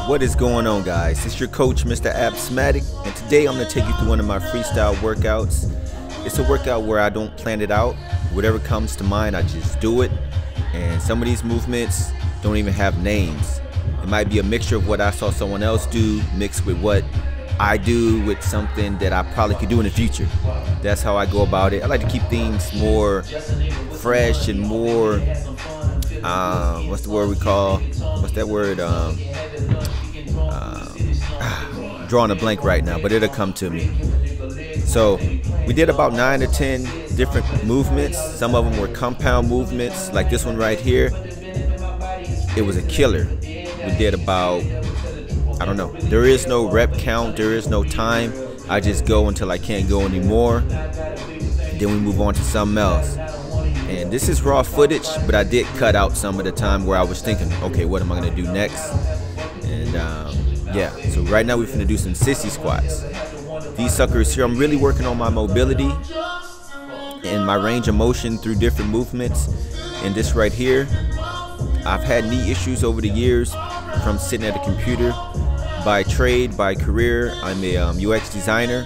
What is going on, guys? It's your coach, Mr. Absmatic, and today I'm going to take you through one of my freestyle workouts. It's a workout where I don't plan it out. Whatever comes to mind, I just do it. And some of these movements don't even have names. It might be a mixture of what I saw someone else do mixed with what I do with something that I probably could do in the future. That's how I go about it. I like to keep things more fresh and more, what's the word we call, what's that word? Drawing a blank right now, but it'll come to me. So we did about 9 or 10 different movements. Some of them were compound movements, like this one right here. It was a killer. We did about, I don't know, there is no rep count, there is no time. I just go until I can't go anymore. Then we move on to something else. And this is raw footage, but I did cut out some of the time where I was thinking, okay, what am I gonna do next? And yeah, so right now we're gonna do some sissy squats. These suckers here, I'm really working on my mobility and my range of motion through different movements. And this right here, I've had knee issues over the years from sitting at a computer. By trade, by career, I'm a UX designer.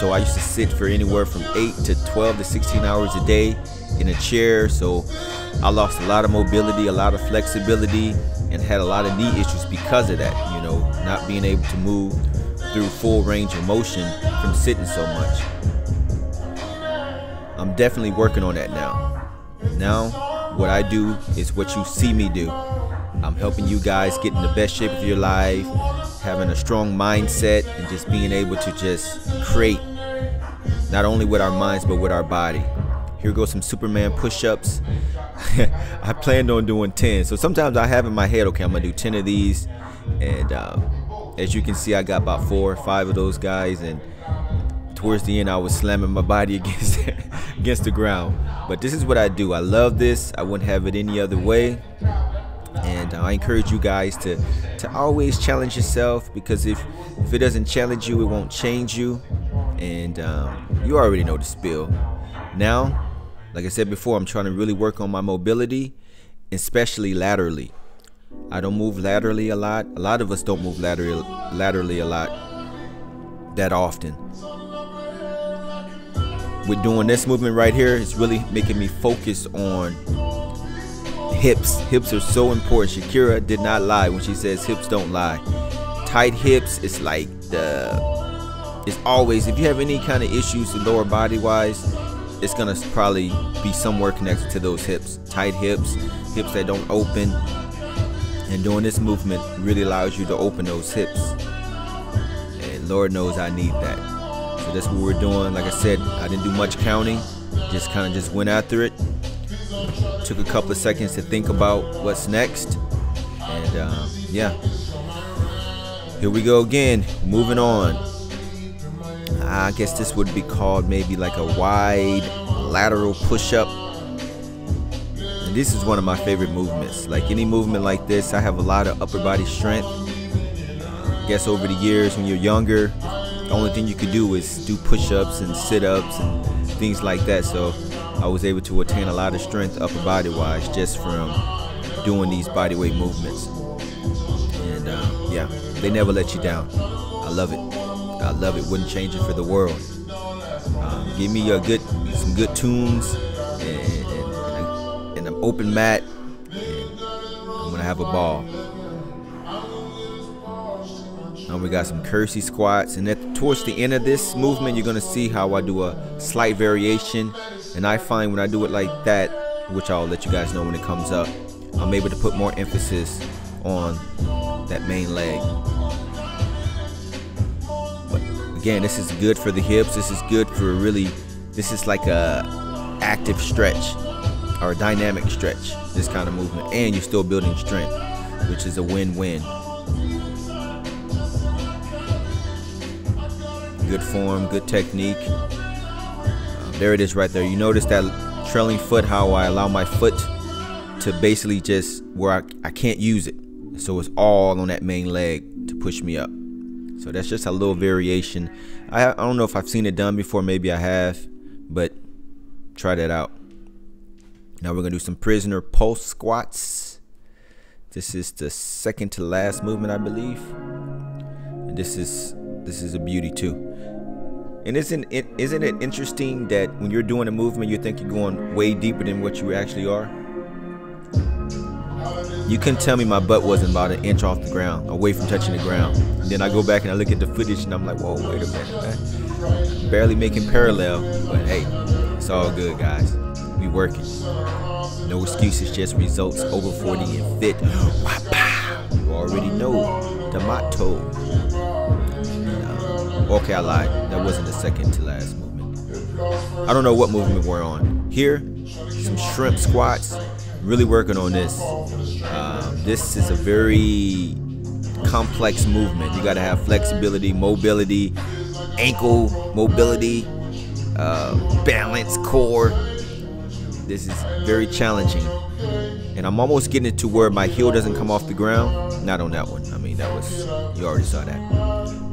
So I used to sit for anywhere from 8 to 12 to 16 hours a day in a chair. So I lost a lot of mobility, a lot of flexibility, and had a lot of knee issues because of that, you know, not being able to move through full range of motion from sitting so much. I'm definitely working on that now. Now, what I do is what you see me do. I'm helping you guys get in the best shape of your life, having a strong mindset, and just being able to just create, not only with our minds, but with our body. Here goes some Superman push-ups. I planned on doing 10. So sometimes I have in my head, okay, I'm gonna do 10 of these. And as you can see, I got about 4 or 5 of those guys. And towards the end, I was slamming my body against the ground. But this is what I do. I love this. I wouldn't have it any other way. And I encourage you guys to always challenge yourself, because if it doesn't challenge you, it won't change you. And you already know the spiel. Now, like I said before, I'm trying to really work on my mobility, especially laterally. I don't move laterally a lot. A lot of us don't move laterally a lot that often. With doing this movement right here, it's really making me focus on hips. Hips are so important. Shakira did not lie when she says hips don't lie. Tight hips, it's like it's always, if you have any kind of issues lower body wise, it's gonna probably be somewhere connected to those hips. Tight hips, hips that don't open. And doing this movement really allows you to open those hips. And Lord knows I need that. So that's what we're doing. Like I said, I didn't do much counting. Just kind of went after it. Took a couple of seconds to think about what's next. And yeah. Here we go again. Moving on. I guess this would be called maybe like a wide lateral push-up. And this is one of my favorite movements. Like any movement like this, I have a lot of upper body strength. I guess over the years when you're younger, the only thing you could do is do push-ups and sit-ups and things like that. So I was able to attain a lot of strength upper body wise just from doing these bodyweight movements. And yeah, they never let you down. I love it. I love it. Wouldn't change it for the world. Give me some good tunes and an open mat, and I'm gonna have a ball. Now we got some curtsy squats, and towards the end of this movement, you're gonna see how I do a slight variation. And I find when I do it like that, which I'll let you guys know when it comes up, I'm able to put more emphasis on that main leg. Again, this is good for the hips. This is good for this is like a active stretch or a dynamic stretch, this kind of movement. And you're still building strength, which is a win-win. Good form, good technique. There it is right there. You notice that trailing foot, how I allow my foot to basically just where I can't use it. So it's all on that main leg to push me up. So that's just a little variation. I don't know if I've seen it done before. Maybe I have, but try that out. Now we're gonna do some prisoner pulse squats. This is the second to last movement, I believe. And this is a beauty too. And isn't it interesting that when you're doing a movement, you think you're going way deeper than what you actually are? You couldn't tell me my butt wasn't about an inch off the ground, away from touching the ground. And then I go back and I look at the footage and I'm like, whoa, wait a minute, man. Barely making parallel, but hey, it's all good, guys. We working. No excuses, just results. Over 40 and fit. You already know the motto. Okay, I lied. That wasn't the second to last movement. I don't know what movement we're on. Here, some shrimp squats. Really working on this. This is a very complex movement. You got to have flexibility, mobility, ankle mobility, balance, core. This is very challenging. And I'm almost getting it to where my heel doesn't come off the ground. Not on that one. I mean, that was, you already saw that.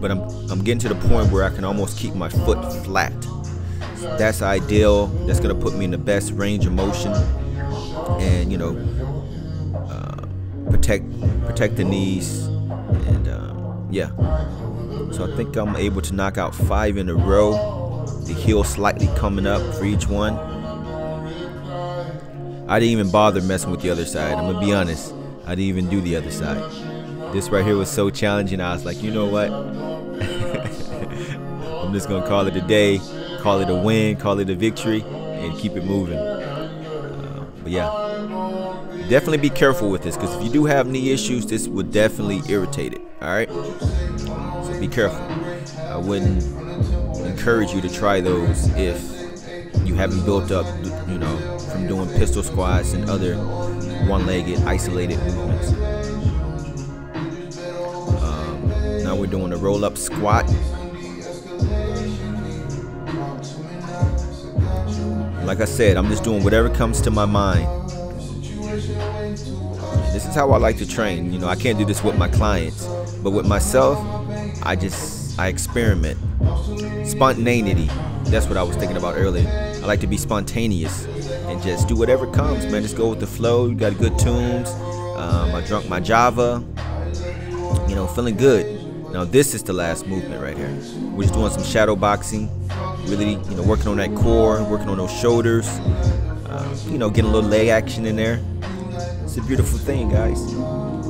But I'm getting to the point where I can almost keep my foot flat. That's ideal. That's gonna put me in the best range of motion, and you know, protect the knees, and yeah. So I think I'm able to knock out 5 in a row. The heel slightly coming up for each one. I didn't even bother messing with the other side. I'm gonna be honest. I didn't even do the other side. This right here was so challenging. I was like, you know what? I'm just gonna call it a day, call it a win, call it a victory, and keep it moving. But yeah, definitely be careful with this, because if you do have knee issues, this would definitely irritate it. All right, so be careful. I wouldn't encourage you to try those if you haven't built up, you know, from doing pistol squats and other one-legged isolated movements. Now we're doing a roll-up squat. Like I said, I'm just doing whatever comes to my mind. This is how I like to train. You know, I can't do this with my clients, but with myself, I experiment. Spontaneity. That's what I was thinking about earlier. I like to be spontaneous and just do whatever comes, man. Just go with the flow. You got good tunes. I drunk my Java. You know, feeling good. Now this is the last movement right here. We're just doing some shadow boxing. Really, you know, working on that core, working on those shoulders. You know, getting a little leg action in there. It's a beautiful thing, guys.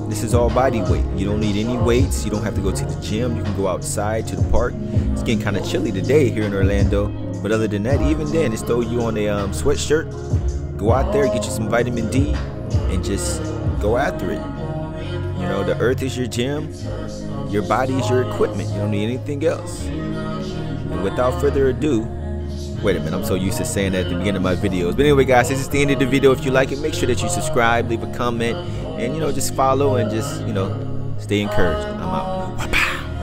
This is all body weight. You don't need any weights. You don't have to go to the gym. You can go outside to the park. It's getting kind of chilly today here in Orlando. But other than that, even then, just throw you on a sweatshirt. Go out there, get you some vitamin D, and just go after it. You know, the earth is your gym. Your body is your equipment. You don't need anything else. And without further ado, wait a minute, I'm so used to saying that at the beginning of my videos. But anyway, guys, this is the end of the video. If you like it, make sure that you subscribe, leave a comment, and, you know, just follow and just, you know, stay encouraged. I'm out.